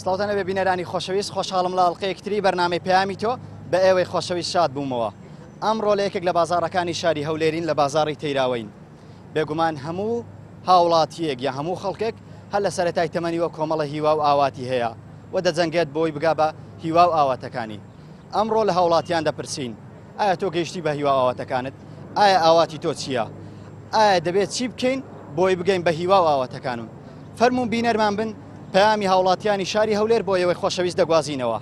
سڵاوتانە بە بینەرانی خۆشەویست، خۆشحاڵم لە ئەڵقەیەکتری بەرنامەی پەیامی تۆ بە ئێوەی خۆشەویست شاد بوومەوە. ئەمڕۆ لە یەکێک لە بازاڕەکانی شاری هەولێرین لە بازاڕی تەیراوەین. بێگومان هەموو هاوڵاتیەک یا هەموو خەڵکێک هەر لە سەرەتای تەمەنیوە کۆمەڵە هیوا و ئاواتی هەیە و دەجەنگێت بۆی بگا بە هیوا و ئاواتەکانی. ئەمڕۆ لە هاوڵاتیان دەپرسین، ئایا تۆ گەیشتی بە هیوا ئاواتەکانت؟ ئایا ئاواتی تۆ چییە؟ ئایا دەبێت چی بکەین بۆی بگەین بە هیوا و ئاواتەکانم؟ فەرموون بینەرمان بن، پەیامی هاوڵاتیانی شاری هەولێر بۆ ئێوەی خۆشەویست دەگوازینەوە.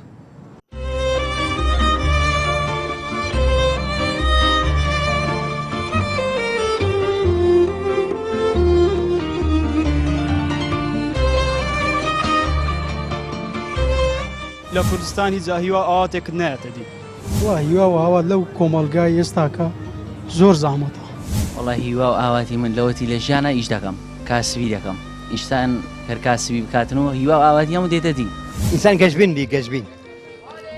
لە کوردستان هیچ هیوا ئاواتێک نایەتە دی. وا هیوا و ئاوات لەو کۆمەلگای ئێستاکە زۆر زەحمەتە. وەڵا هیوا و ئاواتی من لەوەتی لە ژیانە ئیش دەکەم، کاسبی دەکەم. ئیشتان هەر کاسبی بکاتنەوە هیوا و ئاواتی هەموو دێتە دی. ئینسان گەشبین بی گەشبین.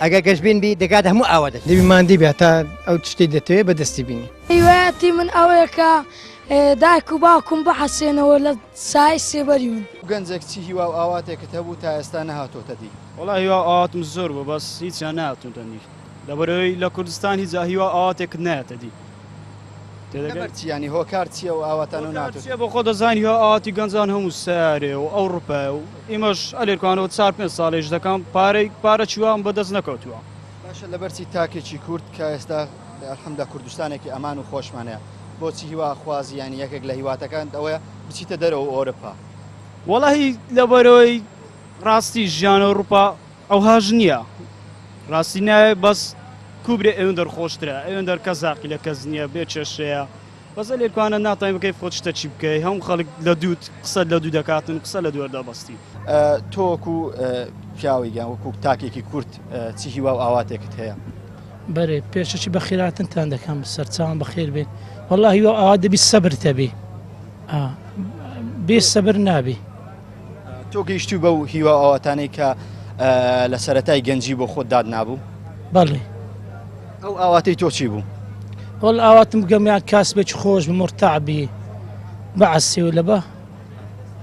ئەگەر گەشبین بی دەکات هەموو ئاواتە. دەبی ماندی بێت تا ئەو تشتێک دەتەوێت بەدەستی بینی. هیوایەتی من ئەوەیە کە دایک و باوکم بەحەسێنەوە لە سای سێبەری من. گەنجێک چی هیوا و ئاواتێکت هەبوو تا ئێستا نەهاتۆتە دی؟ وەڵا هیوا ئاواتم زۆر بوو، بەس هیچیان نهاتوونتە دی. لەبەرەوەی لە کوردستان هیچ هیوا ئاواتێک نایەتە دی. ینی هۆکار چییە و ئاواتان و ناتوێت بۆ خۆ دەزانی هیوا ئاواتی گەنجان هەموو سارێ و ئەوروپا و ئێمەش ئەلێرکانەوە 4-5 ساڵێش دەکەم پارە چیوام بەدەست نەکەوتووە. باشە لەبەرچی تاکێکی کورد کە ئێستا ئەلحەمدە کوردستانێکی ئەمان و خۆشمانەیە، بۆچی هیوا خوازی ینی یەکێک لە هیواتەکان ئەوەیە بچیتە دەرەوە ئەوروپا؟ وەڵاهی لەبەرەوەی ڕاستی ژیانە ئەوروپا ئەوهاژ نییە، ڕاستی نایە بەس کوبرێ ئەوێن دەرخۆشترە، ئەوێن دەرکە زاقی لە کەس نییە بێ چێشەیە. بەس ئەلێرکانە ناتوانین بکەی خۆت شتە چی بکەی، هەموو خەڵک لە دووت قسە لە دوو دەکاتن، قسە لە دووەردا بەستی. تۆکو پیاوی گیان وەکو تاکێکی کورد چی هیوا و ئاواتێکت هەیە؟ بەرێ پێشەچی بە خێراتنتان دەکەم، سەرچاوم بەخێر بێت. وەڵا هیوا ئاوات دەبی سەبرتە بێ، بێ سەبر نابێ. تۆ گەیشتی بەو هیوا ئاواتانەی کە لە سەرەتای گەنجی بۆ خۆت داد نابوو؟ بەڵێ. ئەو ئاواتی تۆ چی بوو؟ وەڵ ئاواتم گەمیان کاسبێکی خۆش مرتەعبی بەعەسی و لەبە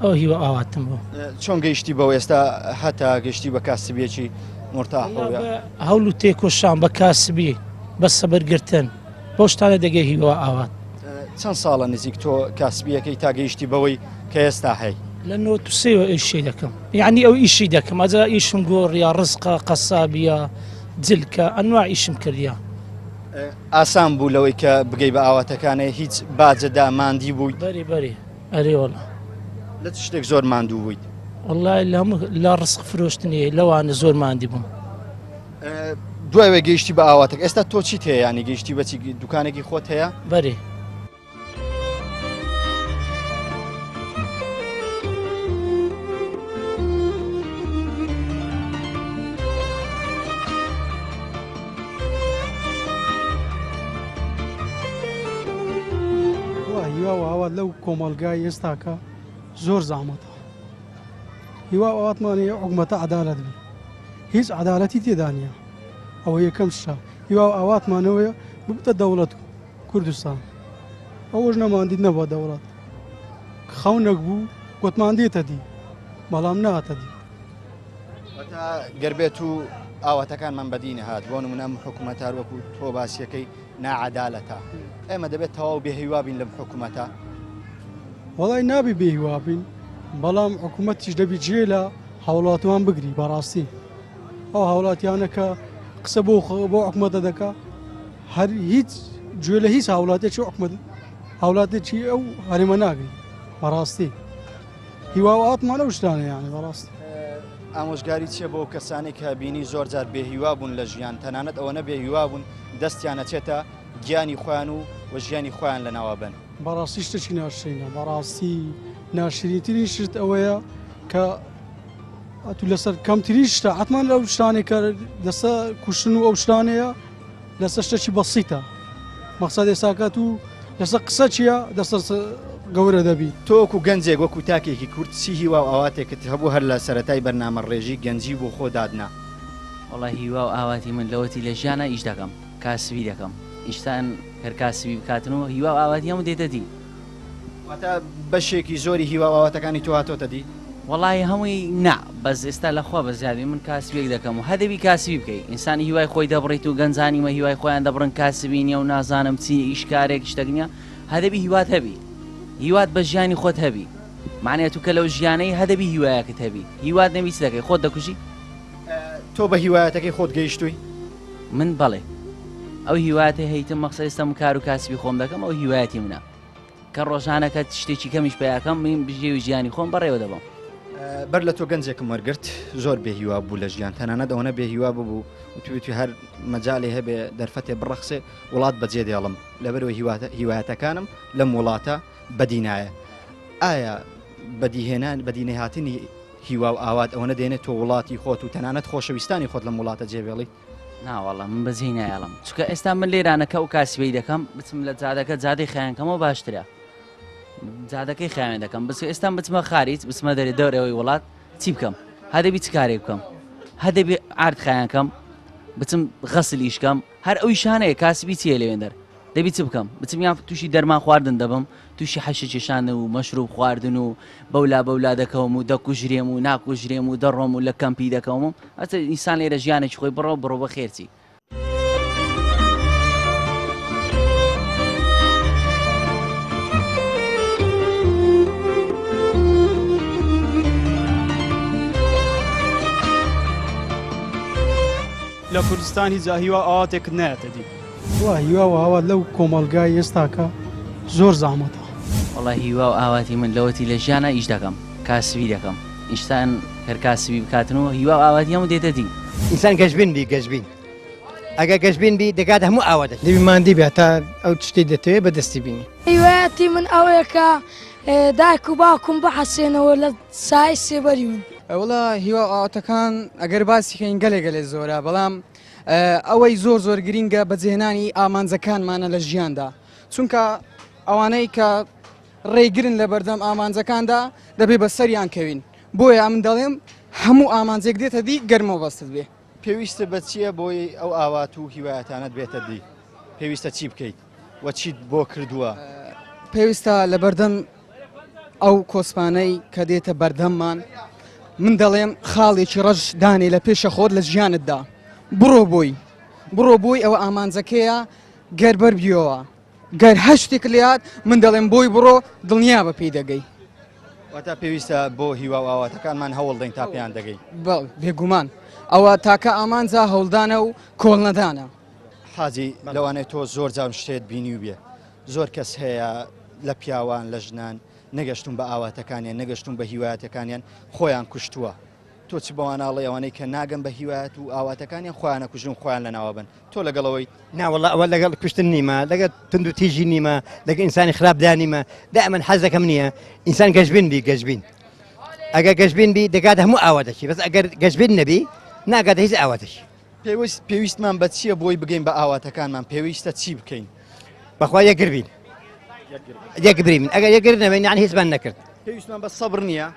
ئەو هیوا ئاواتم بوو. چۆن گەیشتی بەو ئێستا هەتا گەشتی بە کاسبیەکی مرتاحەوە؟ هەوڵ و تێکۆشان بە کاسبی بە سەبەرگرتن بۆ شتانە دەگەی هیوا ئاوات. چەند ساڵە نزیک تۆ کاسبیەکەی تا گەیشتی بەوەی کە ئێستا هەی؟ لە 93 ئیشی دەکەم، یعنی ئەو ئیشی دەکەم، ئەجا ئیشم گۆڕیا ڕزقە قەسابیە جلکە ئەنواع ئیشم کردیا. ئاسان بوو لەوەی کە بگەی بە ئاواتەکانە هیچ باجەدا ماندی بوویت؟ بەری بەری ئەرێ وەڵا. لە چ شتێک زۆر ماندوو بوویت؟ وەڵای لە ڕزق فرۆشتنی لەوانە زۆر ماندی بووم. دوایوە گەیشتی بە ئاواتێک، ئێستا تۆ چیت هەیە؟ ینی گەیشتی بەچی دوکانێکی خۆت هەیە؟ بەری. هیوا و ئاوات لەو کۆمەلگای ئێستاکە زۆر زەحمەتە. هیوا و ئاواتمانەیە حکومەتە عەدالەت بێ، هیچ عەدالەتی تێدا نییە. ئەوە یەکەم شتە. هیوا و ئاواتمانەوەیە ببتە دەوڵەت کوردستان، ئەوەش نەماندیت نەبووە دەوڵەت، خەونێک بوو گوتماندێتە دی، بەڵام نهاتە دی. گەربێت و ئاواتەکانمان بەدی نەهات، بۆ نمونە حکومەتار وەکو تۆ باسیەکەی ناعەدالەتە، ئێمە دەبێت تەواو بێهیوابین لەم حکومەتە؟ وەڵای نابی بێهیوابین، بەڵام حکومەتیش دەبی جێ لە هاوڵاتیان بگری. بەڕاستی ئەو هاوڵاتیانە کە قسە بۆ حکومەتە دەکا، هەر هیچ گوێ لە هیچ هاوڵاتێکی هاوڵاتێکی ئەو هەرێمە ناگری. بەڕاستی هیوا و ئاواتمان ئەو شتانە یانی بەڕاستی. ئامۆژگاری چیە بۆ کەسانی کە بینی زۆر جار بێهیوا بوون لە ژیان، تەنانەت ئەوە نەبێهیوا بوون دەستیان ئەچێتە گیانی خۆیان و ژیانی خۆیان لەناوە بن؟ بەڕاستی شتێکی ناشرینە، بەڕاستی ناشرینترین شت ئەوەیە کە ئەتو لەسەر کەمترین شتە حتمان لەو شتانێک کە لەسەر کوشتن و ئەو شتانەیە لەسەر شتێکی بەسیتە. مەقسەد ئێساکات و لەسەر قسە چییە؟ گەورە دەبی. تۆکو گەنجێک وەکو تاکێکی کورد چی هیوا و ئاواتێکت هەبوو هەر لە سەرەتای بەرنامە ڕێژی گەنجی بۆ خۆ دادنا؟ وڵی هیوا و ئاواتی من لەوەتی لە ژیانە ئیش دەکەم کاسبی دەکەم ئیشتان هەر کاسبی بکاتنەوە هیوا و ئاواتی هەموو دێتە دی. واتە بەشێکی زۆری هیوا و ئاواتەکانی تۆ هاتۆتە دی؟ وڵی هەمووی نا بەس ئێستا لەخوا بە زیادی من کاسبێک دەکەم و هەدەبی کاسبی بکەیت ئینسانی هیوای خۆی دەبڕیت و گەنجانیمە هیوای خۆیان دەبڕن کاسبی نیە و نازانم چی ئیشکارێک شتەکنە هەدەبی هیوات هەبی هیوات بە ژیانی خۆت هەبی معنێت تو کە لەو ژیانەی هەدەبی هیوایەکەت هەبی هیوات نەبی چ دەکەی خۆت دەکوژی؟ تۆ بە هیوایەتەکەی خۆت گەیشتووی؟ من بەڵێ ئەو هیواتە هەیتم مەخسە ئێستا کار و کاسبی خۆم دەکەم ئەو هیوایەتی منە کە ڕۆژانەکەت شتێکی کەمیش پیاکەم من بژێ و ژیانی خۆم بەڕێوە دەبم. بەر لە تۆ گەنجێکم وەرگرت زۆر بێهیوا بوو لە ژیان تەنانەت ئەوەنە بێهیوا ببوو وتوێتی هەر مەجاالێ هەبێ دەرفەتێ بڕەخسێ وڵات بەجێ دێڵم لەبەرەوە هیوایەتەکانم لەم وڵاتە بەدینایە. ئایا بەدینەی هاتنی هیوا و ئاوات ئەوەنە دێنێت تۆ وڵاتی خۆت و تەنانەت خۆشەویستانی خۆت لەم وڵاتە جێبێڵی؟ ناوەڵە من بەجێ نایڵم چکە ئێستا من لێرانەکە و کاسبەی دەکەم بچم لە جادەکە جادەی خەیانکەمەوە باشترە جادەکەی خیان دەکەم بس ئێستا بچمە خاریت بسمە دەرێ دەورەوەی وڵات چی بکەم هەدەبی چ کارێک بکەم هەدەبی ئارد خیانکەم بچم غەسلیشکەم هەر ئەوی شانەیە کاسبی چیە لەوێندەر دەبی چ بکەم بچم یان تووشی دەرمان خواردن دەبم تووشی حەشە چێشانە و مەشروب خواردن و بەولا دەکەوم و دەکوژرێم و ناکوژرێم و دەڕۆم و لە کەمپی دەکەوم ئەتە ئینسان لێرە ژیانێکی خۆی بڕۆ بە خێرچی. لە کوردستان هیچ هیوا ئاواتێک نایەتە دی. وا هیوا و ئاوات لەو کۆمەلگای ئێستاکە زۆر زەحمەتە. وڵی هیوا و ئاواتی من لەوەتی لە ژیانە ئیش دەکەم کاسبی دەکەم ئیشتان هەر کاسبی بکاتنەوە هیوا و ئاواتی هەموو دێتە دی. ئینسان گەشبین بی گەشبین ئەگە گەشبین بی دەکات هەموو ئاواتە دەبی مادی بێت تا ئەو شتێک دەتەوێت بەدەستی بینی. هیوایەتی من ئەوەیە کە دایک و باوکم بەحەسێنەوە لە سای سێبەری من. وڵا هیوا ئاواتەکان ئەگەر باسی خەین گەلێ زۆرە بەڵام ئەوەی زۆر گرینگە بەجێهێنانی ئامانجەکانمانە لە ژیاندا چونکە ئەوانەی کە ڕێگرن لە بەردەم ئامانجەکاندا دەبێ بە سەریان کەوین بۆیە من دەڵێم هەموو ئامانجێک دێتە دی گەرمەوە بەستت بێ. پێویستە بە چییە بۆی ئەو ئاوات و هیوایەتانت بێتە دی؟ پێویستە چی بکەیت وە چیت بۆ کردووە؟ پێویستە لە بەردەم ئەو کۆسپانەی کە دێتە بەردەممان من دەڵێم خاڵێکی ڕەش دانێ لە پێشە خۆت لە ژیانتدا بڕۆ بۆی ئەوە ئامانجەکەیە گەربەر بیەوە گەر هەشتێک لات من دەڵێم بۆی بڕۆ دڵنیا بە پێی دەگەی. واتە پێویستە بۆ هیوا و ئاواتەکانمان هەوڵ دەین تا پێیان دەگەی. بێگومان ئەوە تاکە ئامانجا هەوڵدانە و کۆڵنەدانە. حاجی لەوانەیە تۆ زۆر جام شتێت بینی و بێ زۆر کەس هەیە لە پیاوان لە ژنان نەگەشتون بە ئاواتەکانیان نەگەشتون بە هیوایەتەکانیان خۆیان کوشتووە. تۆ چ بەواناڵی ئەوانەی کە ناگەم بە هیوایەت و ئاواتەکانیان خۆیانە کوژن خۆیان لە ناوە بن تۆ لەگەڵەوەی ناوەڵ ئەوە لەگەڵ کوشتن نیمە لەگە تند و تیژی نیمە لەگە ئینسانی خراپدانیمە دائما حەزەکەم نییە ئینسان گەشبین بی گەشبین ئەگە گەشبین بی دەکات هەموو ئاواتەشی بەس ئەگەر گەشبین نەبی ناگات هیچ ئاواتەشی. پێویستمان بە چییە بۆی بگەین بە ئاواتەکانمان پێویستە چی بکەین؟ بەخوا یەکگربین یەکبرین ئەگەر یەکگر نەبین یان هیچمان نەکرد. پێویستمان بە سەبر نییە؟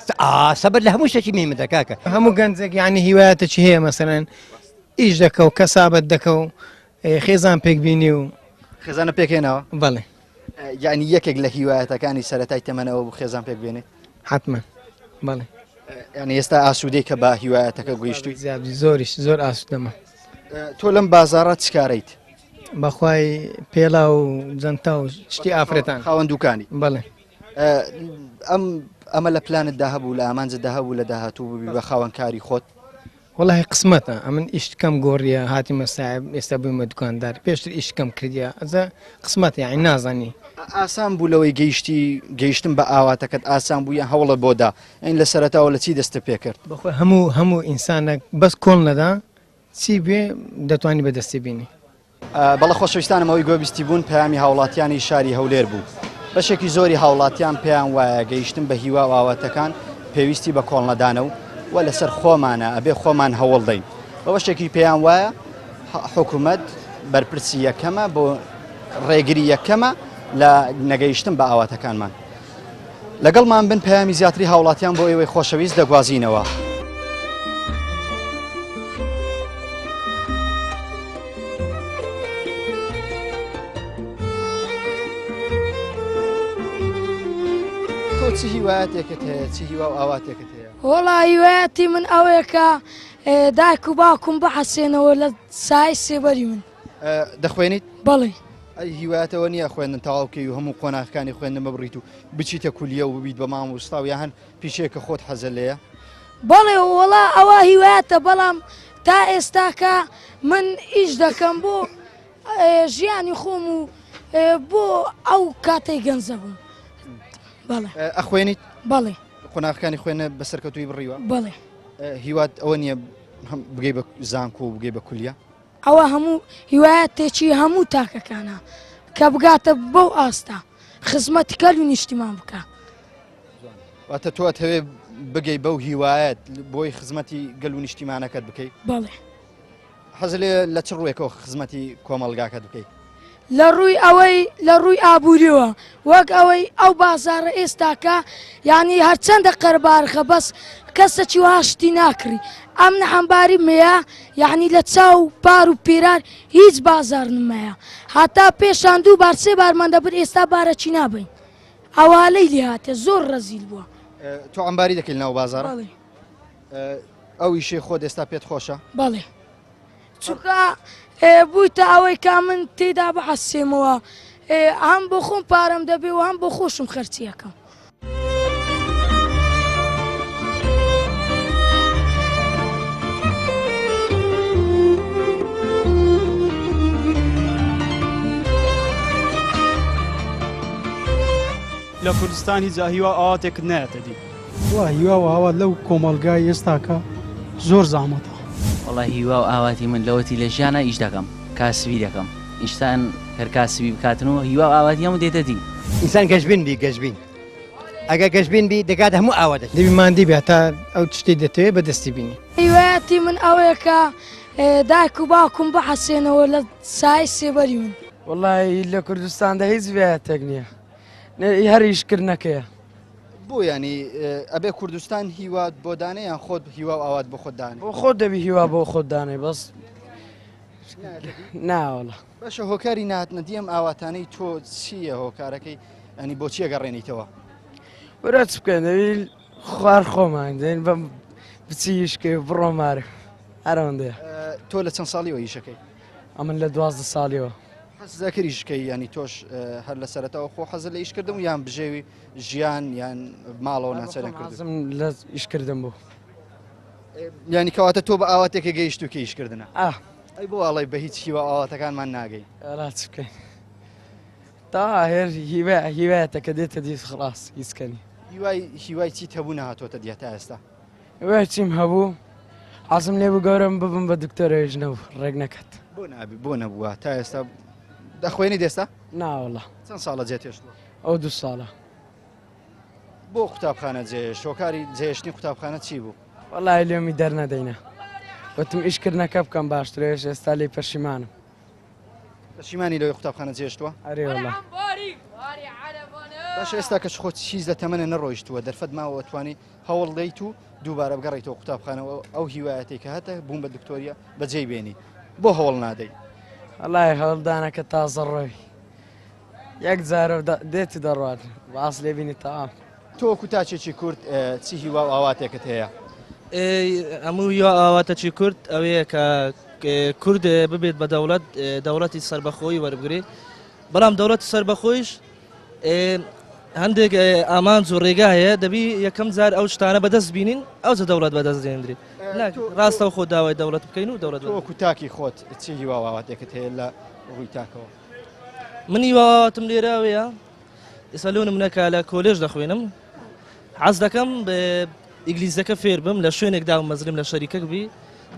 سەبر لە هەموو شتێکی مێمەدە کاکە هەموو گەنجێک یعنی هیوایەتێکی هەیە مەسەرەن ئیش دەکە و کەسابەت دەکە و خێزان پێک بینی و خێزانە پێکێنەوە؟ بەڵێ یعنی یەکێک لە هیوایەتەکانی سەرەتای تەمەنەوە بوو خێزان پێک بێنێت؟ حتمما بەڵێ. یعنی ئێستا ئاسوودەی کە بە هیوایەتەکە گەیشتووی؟ زۆر ئاسوودەمە. تۆ لەم بازاڕە چ کارەیت؟ بەخوای پێڵا و جەنتا و شتی ئافرەتان خاوەن دوکانی؟ بەڵێ. ئەمە لە پلانتدا هەبوو لە ئامانجەدا هەبوو لە داهاتوو ببی بە خاوەنکاری خۆت؟ وەڵی قسمەتە ئەمن ئیشتکەم گۆڕیە هاتیمە ساحب ئێستا بوومە دوکاندار پێشتر ئیشکەم کردیا ئەزە قسمەت یعنی نازانی. ئاسان بوو لەوەی گەیشتن بە ئاواتەکەت ئاسان بوو یان هەوڵە بۆدا ئەین لە سەرەتاوە لە چی دەستە پێ کرد؟ بەخۆی هەموو ئینسانێک بەس کۆڵ نەدا چی بێ دەتوانی بەدەستی بینی. بەڵە خۆشەویستانمەوەی گوێبیستی بوون پەیامی هاوڵاتیانی شاری هەولێر بوو. بەشێکی زۆری هاوڵاتیان پێیان وایە گەیشتن بە هیوا و ئاواتەکان پێویستی بە کۆڵنەدانە و لەسەر خۆمانە ئەبێ خۆمان هەوڵ دەین. بە بەشێکی پێیان وایە حکوومەت بەرپرسی یەکەمە بۆ ڕێگری یەکەمە لە نەگەیشتن بە ئاواتەکانمان. لەگەڵمان بن پەیامی زیاتری هاوڵاتیان بۆ ئێوەی خۆشەویست دەگوازینەوە. تۆ چی هیوایەتێکت هەیە چی هیوا و ئاواتێکت هەیە؟ وەڵا هیوایەتی من ئەوەیە کە دایک و باوکم بحەسێنەوە لە سای سێبەری من. دەخوێنیت؟ بەڵێ. ئەی هیوایەتەوە نییە خوێندن تەواوکەی و هەموو قۆناغەکانی خوێندن ببڕیت و بچیتە کولیە و ببیت بە مامۆستا و یان پیشەیەکە خۆت حەزە لێیە؟ بەڵێ وەڵا ئەوە هیوایەتە بەڵام تا ئێستاکە من ئیش دەکەم بۆ ژیانی خۆم و بۆ ئەو کاتەی گەنجە بووم. بەڵێ. ئەخوێنیت؟ بەڵێ. قۆناغەکانی خوێنە بەسەرکەوتووی بڕیوە؟ بەڵێ. هیوات ئەوە نییە بگەی بە زانکۆ و بگەی بە کولیە؟ ئەوە هەموو هیوایەتێکی هەموو تاکەکانە کە بگاتە بەو ئاستا خزمەتی کەل و نیشتیمان بکە. واتە تۆ ئەتەوێ بگەی بەو هیوایەت بۆی خزمەتی گەل و نیشتیمانەکەت بکەیت؟ بەڵێ. حەزت لێ لە چ ڕوویەکەوە خزمەتی کۆمەڵگاکەت بکەیت؟ لە ڕووی ئابووریەوە وەک ئەوەی ئەو بازارە ئێستاکە یعنی هەرچەندە قەربارخە بەس کەسێکی واشتی ناکری ئەم نەحەمباری مەیە یعنی لە چاو پار و پیرار هیچ بازار نمەیە هاتا پێشان دوو بار سێ بارمان دەبن ئێستا بارەچی نابین ئەوالەی لێ هاتێ زۆر ڕەزیل بووە. تۆ ئەمباری دەکەیت ناو بازارە؟ بەڵێ. ئەو ئیشەی خۆت ئێستا پێت خۆشە؟ بەڵێ. چونکە بوویتە ئەوەی کا من تێدا بەحەسێمەوە هەم بۆ خۆم پارەم دەبێ و هەم بۆ خۆشم خەرچیەکەم. لە کوردستان هیچ هیوا ئاواتێک نایەتە دی. وا هیوا و ئاوا لەو کۆمەلگای ئێستاکە زۆر زەحمەتە. وڵی هیوا و ئاواتی من لەوەتی لە ژیانە ئیش دەکەم کاسبی دەکەم ئیشتان هەرکاسبی بکاتنەوە هیوا و ئاواتی هەموو دێتە دی. ئینسان گەشبین بی گەشبین ئەگە گەشبین بی دەکات هەموو ئاواتە دەبی مادی بێت تا ئەو شتێ دەتەوێت بەدەستی بینی. هیوایەتی من ئەوەیە کە دایک و باوکم بحەسێنەوە لە سای سێبەری من. وڵی لە کوردستاندا هیچ وایەتێک نییە هەر ئیشکردنەکەیە. بۆ ینی ئەبێ کوردستان هیوات بۆ دانەیان خۆت هیوا و ئاوات بۆ خۆتدان بۆ خۆت دەبی هیوا بۆ خۆت دانێ بەس ناوەڵە. باشە هۆکاری نهاتنە دیەم ئاواتانەی تۆ چییە هۆکارەکەی ئەنی بۆچی ئەگەڕێنیتەوە؟ وەرە چ بکەین دەبی خوار خۆمان دێن بەم بچیشکێ بڕۆمارە هەرەوەندەیە. تۆ لە چەند ساڵیەوە ئیشەکەی؟ ئەمن لە 12 ساڵیەوە. حەزەکەی شکەی ینی تۆش هەر لە سەرەتەوە خۆ حەزە لە ئیشکردم و یان بژێوی ژیان یان ماڵەوە ناچەرێن کردم لە ئیشکردم بوو. ینی کەواتە تۆ بە ئاواتێکە گەیشت و کە ئیشکردنە؟ ئەی بۆ ئاڵی بە هیچ هیوا ئاواتەکانمان ناگەی. ئەڵات بکەین تا هێر هیوایەتە کە دێتە دیت خلاص هیچکەنی. هیوای چیت هەبوو نهاتۆتە دیە تا ئێستا؟ هیوای چیم هەبوو حەزم لێ بوو گەورم ببم بە دکتۆرێژ نەبوو ڕێک نەکەت. بۆ نابی بۆ نەبووە تا ئێستا دەخوێنی دێستا؟ ناوەڵە. چەند ساڵە جێتێشتووە؟ ئەو 2 ساڵە. بۆ قوتابخانە جێش شۆکاری جێشتنی قوتابخانە چی بوو؟ وەڵای لێمی دەرنەدەینە وتم ئیشکردنەکە بکەم باشترێش ئێستا لێ پەشیمانم. پەشیمانی لەوەی قوتابخانە جێشتووە؟ ئەرێوەڵە. باش ئێستا کەش خۆت چیز لە تەمەنە نەڕۆیشتووە دەرفەت ماوە توانی هەوڵ دەیت و دووبارە بگەڕێیتەوە قوتابخانەوە ئەو هیوایەتی کە هاتە بووم بە دکتۆریە بەجێی بێنی بۆ هەوڵ نادەی؟ وەڵای هەوڵدانەکە تازە ڕۆی یەک جارە دێتی دەڕوات باس لێ بینی تەعام. تۆ کوتاچێکی کورد چی هیوا و ئاواتێکت هەیە؟ هەموو یا ئاواتەکی کورد ئەوەیە کە کورد ببێت بە دەوڵەتی سەربەخۆی وەربگرێ بەڵام دەوڵەتی سەربەخۆیش هەندێک ئامانج و ڕێگا هەیە دەبی یەکەم جار ئەو شتانە بەدەست بینین ئەوجە دەوڵەت بەدەست دێنرێت ڕاستەوە خۆ داوای دەوڵەت بکەین و دەوڵەت تۆ کوتاکی خۆت چی هیوا و ئاواتێکت هەیە لە ڕووی تاکەوە؟ من هیواتم لێراوەیە ئێستا لەو نمونەکە لە کۆلێژ دەخوێنم حەز دەکەم ئینگلیزەکە فێر بم لە شوێنێک داوم مەزرم لە شەریکەک بی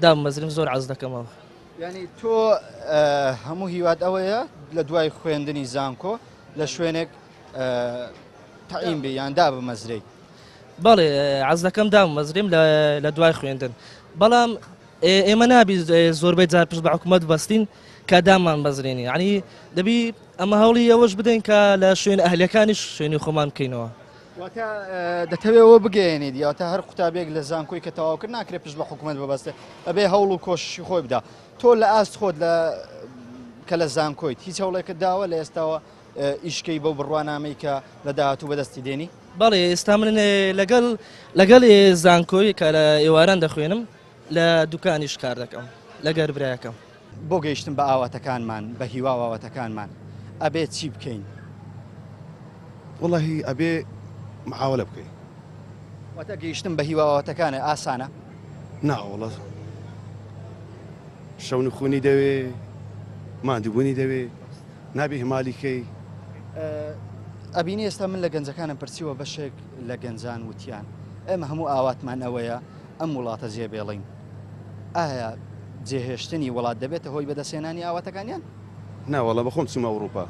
داوم مەزرم زۆر حەز دەکەمەوە. ینی تۆ هەموو هیوات ئەوەیە لە دوای خوێندنی زانکۆ لە شوێنێک تەعین بێ یان دا بمەزرەی؟ بەڵێ حەز دەکەم داوم مەزریم لە دوای خوێندن بەڵام ئێمە نابی زۆربەی جار پشت بە حکوومەت بەستین کە دامان بەزرێنی ینی دەبی ئەمە هەوڵی ئەوەش بدەین کە لە شوێن ئەهلەکانیش شوێنی خۆمان بکەینەوە. واتە دەتەوێتەوە بگەێنیت یاواتە هەر قوتابێک لە زانکۆی کە تەواو کرد ناکرێت پشت بە حکوومەت ببەستێ ئەبێ هەوڵ و کۆشی خۆی بدا تۆ لە ئاست خۆت کە لە زانکۆیت هیچ هەوڵێکت داوە لە ئێستاوە ئیشکەی بەو بڕوانامەی کە لە داهاتوو بەدەستی دێنی بەڵێ ئێستا من لەگەڵ زانکۆی کە لە ئێواران دەخوێنم لە دوکانیش کار دەکەم لەگەر برایەکەم بۆ گەیشتن بە ئاواتەکانمان بە هیوا ئاواتەکانمان ئەبێت چی بکەین والله ئەبێ محاولە بکەین واتە گەیشتن بە هیوا ئاواتەکانە ئاسانە ناوەڵە شەون خونی دەوێ ماندووبوونی دەوێ نابێ هەمالیکەی ئەبینی ئێستا من لە گەنجەکانم پرسیوە بەشێک لە گەنجان وتیان ئێمە هەموو ئاواتمان ئەوەیە ئەم وڵاتە جێبێڵین ئایا جێهێشتنی وڵات دەبێتە هۆی بەدەسێنانی ئاواتەکانیان ناوەڵە بەخۆم چوومە ئەوروپا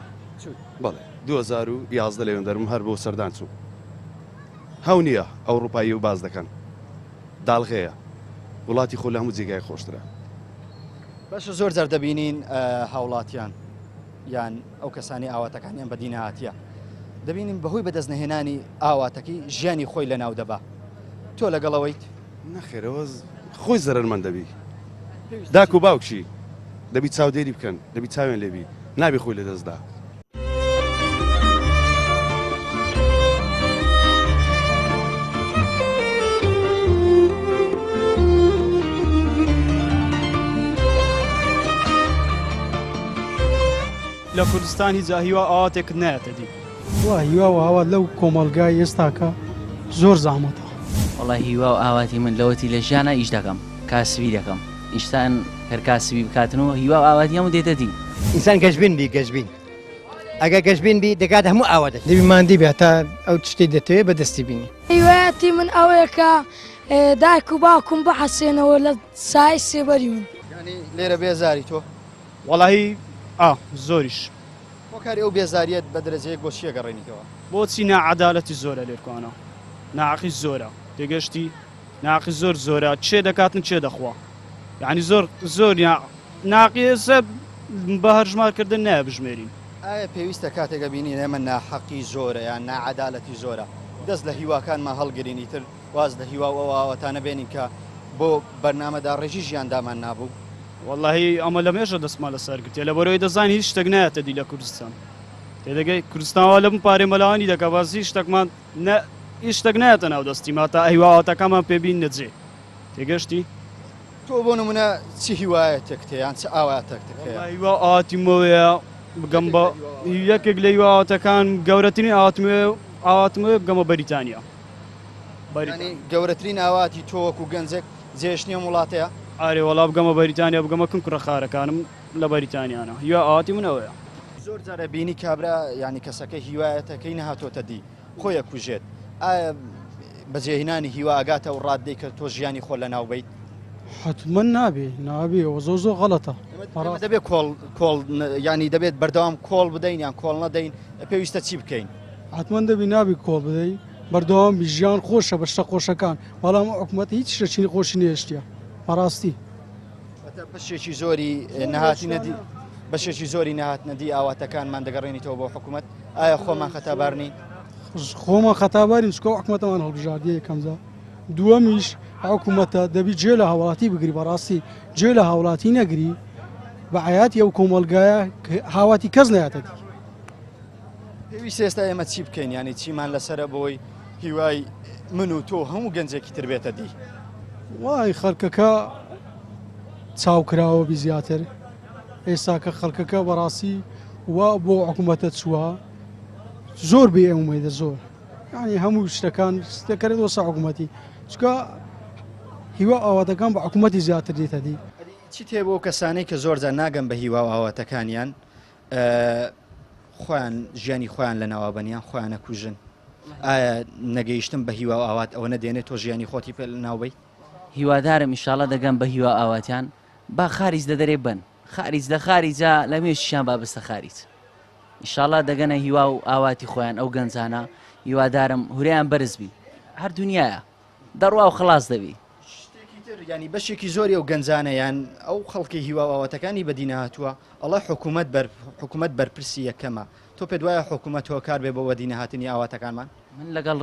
بەڵێ 2011 لەوێن دەرم هەر بۆ سەردان چوو هەو نییە ئەوروپایی و باز دەکەن داڵغەیە وڵاتی خۆ لە هەموو جێگای خۆشترە بەشە زۆر جار دەبینین هاوڵاتیان یان ئەو کەسانی ئاواتەکانیان بەدی نەهاتیە دەبینیم بەهۆی بەدەستنەهێنانی ئاواتەکەی ژیانی خۆی لە ناو دەبا تۆ لەگەڵەوەیت نەخێرەوە خۆی زەرمەند دەبی داک و باوکشی دەبی چاودێری بکەن دەبی چاوێن لێبی نابێ خۆی لە دەستدا لە کوردستان هیچ هیوا ئاواتێک نایەتە دی وا هیوا ئاوا لەو کۆمەلگای ئێستاکە زۆر زەحمەتە وڵی هیوا و ئاواتی من لەوەتی لە ژیانە ئیش دەکەم کاسبی دەکەم ئیشتان هەر کاسبی بکاتنەوە هیوا و ئاواتی هەموو دێتە دی ئینسان گەشبین بی گەشبین ئەگە گەشبین بی دەکات هەموو ئاواتە دەبی مادی بێت تا ئەو شتێ دەتەوێت بەدەستی بینی هیوایەتی من ئەوەیە کە دایک و باوکم بحەسێنەوە لە سای سێبەری من ینی لێرە بێزاری تۆ وەڵی زۆریش وەکاری ئەو بێزاریەت بە دەرەجەیەک بۆ چیە گەڕێنیتەوە بۆچی نەعەدالەتی زۆرە لێرکوانە ناعقی زۆرە تێگەشتی ناقی زۆرە چێ دەکاتن چێ دەخوا یعنی زۆر ناقیێسە بە هەرژمارکردن نایە بژمێرین ئایا پێویستە کاتێکە بینین ئێمە ناحەقی زۆرە یان ناعەدالەتی زۆرە دەست لە هیواکانمان هەڵگرینی تر واز لە هیوا ئەو ئاواتانە بێنین کە بۆ بەرنامەدا ڕێژی ژیاندامان نابوو واللهی ئەمە لە مێژە دەستمان لە سەرگرتێ لە بەرەوەی دەزانی هیچ شتێک نایەتە دی لە کوردستان تێدەگەی کوردستانوا لەم پارێ مەلاوانی دەکە باسی شتێکمان هیچ شتێک نایەتە ناو دەستی ماتە هیواواتەکەمان پێبین نەجێ تێگەشتی تۆ بۆ نمونە چی هیوایەتێک یان چ ئاواتێک هیوا ئاواتیمەوەیە بگەم بە یەکێک لە هیواواتەکان گەورەترین ئاواتمەوەی بگەمە بەریتانیا گەورەترین ئاواتی تۆ وەکو گەنجێک جێشتنی وڵاتەیە ئارێ وەڵا بگەمە بەریتانیا بگەمە کن کوڕە خارەکانم لە بەریتانیانە هیوا ئاواتی منەوەیە زۆر جارە بینی کابرا ینی کەسەکەی هیوایەتەکەی نەهاتۆتە دی خۆیە کوژێت ئایا بەجێهێنانی هیوا ئاگاتە و ڕاددەی کە تۆ ژیانی خۆ لە ناو بیت حتمما نابێ ئەوە زۆر غەڵەتە دەبێت کۆڵ ینی دەبێت بەردەوام کۆڵ بدەین یان کۆڵ نەدەین پێویستە چی بکەین حتمما دەبی نابی کۆڵ بدەین بەردەوام ژیان خۆشە بە شتە خۆشەکان بەڵام حکوومەت هیچ شتێکی خۆشی نێشتە بەڕاستی بەشێکی زۆری نەهاتی نەدی بەشێکی زۆری نەهات نەدی ئاواتەکانمان دەگەڕێنیتەوە بۆ حکوومەت ئایا خۆمان خەتابارنی خۆمان خەتابارین چکە حکوومەتەمان هەڵبژاردیە یەکەمجا دووەمیش حکوومەتە دەبی جێ لە هاوڵاتی بگری بەڕاستی جێ لە هاوڵاتی نەگری بە عیاتی ئەو کۆمەلگایە هاواتی کەس نایەتەتی پێویست ئێستا ئێمە چی بکەین ینی چیمان لەسرە بۆی هیوای من و تۆ هەموو گەنجێکی تر بێتە دی وای خەڵکەکە چاوکراوە بی زیاتر ئێستا کە خەڵکەکە بەڕاستی وا بۆ حکوومەتە چووە زۆر بێ ئەومێدە زۆر ینی هەموو شتەکان دەکرێت وەسە حکوومەتی چکە هیوا ئاواتەکان بە حکوومەتی زیاتر دێتە دی چی تێ بۆ کەسانەی کە زۆر جار ناگەن بە هیوا و ئاواتەکانیان خۆیان ژیانی خۆیان لە ناوابەنیان خۆیانە کوژن ئایا نەگەیشتن بە هیوا و ئاوات ئەوە نەدێنێت تۆ ژیانی خۆتی پێ ناوبەی هیوادارم ئینشاڵڵا دەگەم بە هیوا ئاواتیان با خاریز دەدەرێ بن خاریز لە خاریجا لە مێشیان بابستە خاریج ئینشاڵڵا دەگەنە هیوا و ئاواتی خۆیان ئەو گەنجانە هیوادارم هوریان بەرزبی هەر دنیاە دەڕوا و خلاص دەبی ینی بەشێکی زۆری ئەو گەنجانەیان ئەو خەڵکی هیوا ئاواتەکانی بەدینە هاتووە ئەڵە حکوومەت بەرپرسی یەکەمە تۆ پێ دوایە حکوومەت هۆکار بێ بۆ وەدینە هاتنی ئاواتەکانمان من لەگەڵ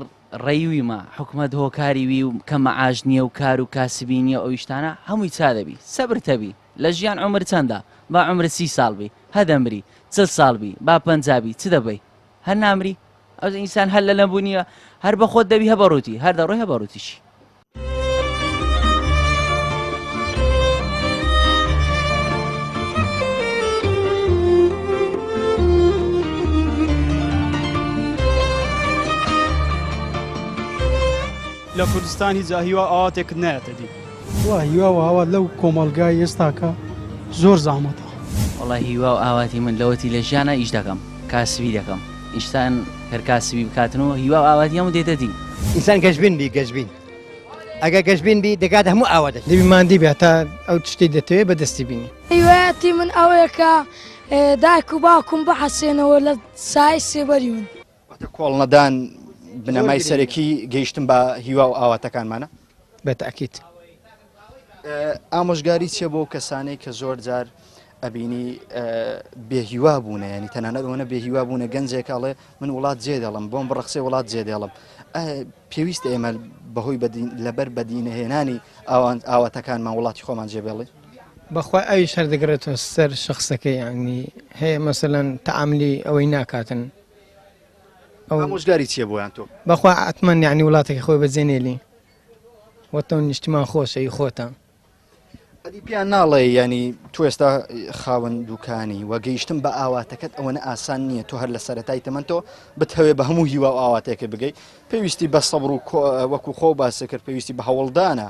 ڕێیویمە حکومەت هۆکاری وی و کە مەعاش نییە و کار و کاسبی نییە ئەو شتانە هەمووی چا دەبی سەبر تەبی لە ژیان عمر چەندە با عمر 30 ساڵ بی هەدەمری 40 ساڵ بی با 50 بی چ دەبی هەر نامری ئەو ئینسان هەر لە لەمبوونیە هەر بە خۆت دەبی هەبەڕوتی هەر دەڕۆی هەبەڕوتیشی لە کوردستان هیچ هیوا ئاواتێک نایەتەدی وا هیوا و ئاوا لەو کۆمەلگای ئێستاکە زۆر زەحمەتە وڵا هیوا و ئاواتی من لەوەتی لە ژیانە ئیش دەکەم کاسبی دەکەم ئیشتان هەر کاسبی بکاتنەوە هیوا و ئاواتی هەموو دێتە دی ئینسان گەشبین بی گەشبین ئەگە گەشبین بی دەکات هەموو ئاواتە دەبی مادی بێت تا ئەو شتێک دەتەوێت بەدەستی بینی هیوایەتی من ئەوەیە کە دایک و باوکم بەحەسێنەوە لە سای سێبەری من کۆڵ نەدان بنەمای سەرەکی گەیشتن بە هیوا و ئاواتەکانمانە بەتەکیت ئامۆژگاری چیە بۆ کەسانەی کە زۆر جار ئەبینی بێهیوا بوونە ینی تەنانەت ئەوەنە بێهیوا بوونە گەنجێکاڵێ من وڵات جێ دەڵم بۆم بڕخسێ وڵات جێ دێڵم پێویستە ئێمە بەهۆی لەبەر بەدینهێنانی ئاواتەکانمان وڵاتی خۆمان جێبێڵێ بەخوا ئەوی شەر دەگرێتەوە سەر شخصەکەی ینی هەیە مەسەلەن تەعاملی ئەوەی ناکاتن ئامۆژگاری چیە بۆیان تۆ بەخوا ئەتمەن یعنی وڵاتێکی خۆی بەجێنێلی وەتەون نیشتمان خۆشەی خۆتە ئەدی پیان ناڵێ ینی تۆ ئێستا خاوەن دوکانی وە گەیشتن بە ئاواتەکەت ئەوەنە ئاسان نییە تۆ هەر لە سەرەتای تەمەن تۆ بتهەوێ بە هەموو هیوا و ئاواتێکە بگەی پێویستی بە سەبر و وەکو خۆ باسە کرد پێویستی بە هەوڵدانە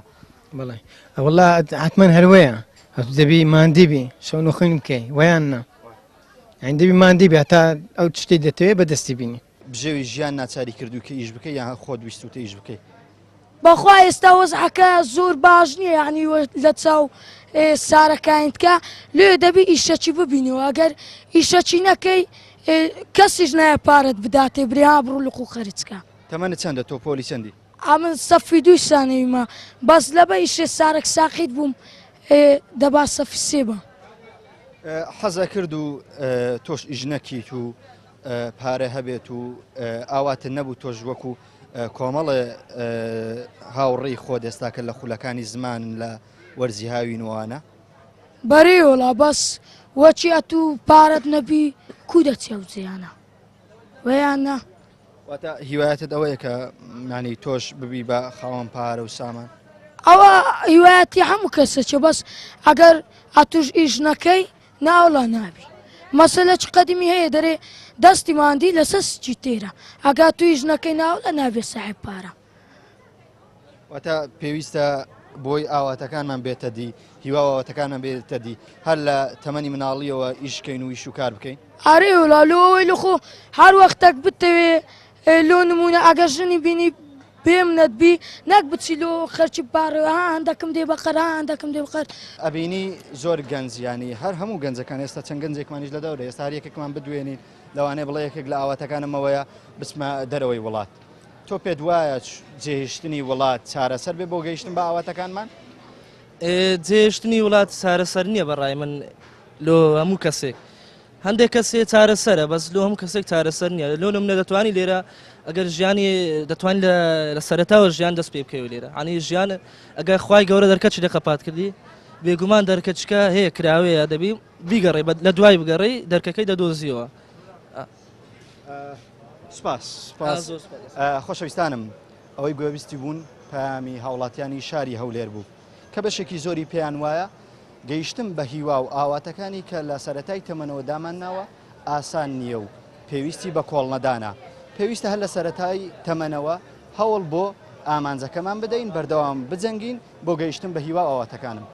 بڵێ ئەوڵا حتمەن هەروەیە دەبی مادیبی شەون و خوێن بکەی ویان نا یعنی دەبی مادیبی هەتا ئەو شتێک دەتەوێت بەدەستی بینی بژێوی ژیان ناچاری کردو کە ئیش بکەی یان خۆت ویستوتە ئیش بکەی بەخوا ئێستا وەزعەکە زۆر باش نییە یعنی لە چاو سارەکانیتکە لێ دەبی ئیشەکی ببینەوە ئەگەر ئیشەکی نەکەی کەسیش نایە پارەت بداتێ برێها بڕۆ لە خۆ خەرجکە تەمەنت چەندە تۆ پۆلی چەندی ئەمن سەفی 2 سانەویمە بەس لەبە ئیشێ سارێک ساقیت بووم دەبا سەفی 3 بە حەزە کرد و تۆش ئیژ نەکیت و پارە هەبێت و ئاواتە نەبوو تۆش وەکو کۆمەڵە هاوڕێی خۆ دەستاکە لە خولەکانی زمان لە وەرزی هاوینوانە بەرێوەڵا بەس وەچی ئەتوو پارەت نەبی کو دەچێ و جیانە وەیانە واتە هیوایەتت ئەوەیە کە معنی تۆش ببی بە خاوەن پارە و سامان ئەوە هیوایەتی هەموو کەسەچە بەس ئەگەر ئەتوش ئیش نەکەی ناوڵا نابی مەسەلە چ قەدیمی هەیە دەرێ دەستی ماندی لەسەر سچی تێرە ئەگا تو ئیش نەکەی ناوڵە نابێ ساحب پارە واتە پێویستە بۆی ئاواتەکانمان بێتە دی هیواواتەکانمان بێتە دی هەر لە تەمەنی مناڵیەوە ئیشکەین و ئیش و کار بکەین ئارێ وڵا لۆەوەی لە خۆ هەر وەختێک بتەوێ لۆ نمونە ئەگەر ژنی بینی پێم نەتبی نەک بچی لۆ خەرچی پارەوە هەندەکەم دێ بەقەر هەندەکەم دێ بەقەر ئەبینی زۆر گەنجیانی هەر هەموو گەنجەکان ئێستا چەند گەنجێکمانیش لە دەورە ئێستا هەریەکێکمان بدوێنین لەوانەیە بڵێ یەکێک لە ئاواتەکانمەوەیە بچمە دەرەوەی وڵات تۆ پێت وایە جێهێشتنی وڵات چارەسەر بێ بۆ گەیشتن بە ئاواتەکانمان جێهێشتنی وڵات چارەسەر نییە بەڕای من لۆ هەموو کەسێک هەندێک کەسێ چارەسەرە بەس لۆ هەموو کەسێک چارەسەر نییە لۆ نمونە دەتوانی لێرە ئەگەر ژیانی دەتوانین لە سەرەتاوە ژیان دەست پێ بکەوە لێرە عنی ژیان ئەگەر خوای گەورە دەرکەچی لەقەپات کردی بێگومان دەرکەچکە هەیە کراوەیە دەبی بیگەڕێ لە دوای بگەڕێی دەرکەکەی دەدۆزیەوە سپاس خۆشەویستانم ئەوەی گوێویستی بوون پامی هاوڵاتیانی شاری هەولێر بوو کە بەشێکی زۆری پێیان وایە گەیشتن بە هیوا و ئاواتەکانی کە لە سەرەتای تەمەنەوە دامانناوە ئاسان نییە و پێویستی بە کۆڵ نەدانە پێویستە هەر لە سەرەتای تەمەنەوە هەوڵ بۆ ئامانجەکەمان بدەین بەردەوام بجەنگین بۆ گەیشتن بە هیوا و ئاواتەکانم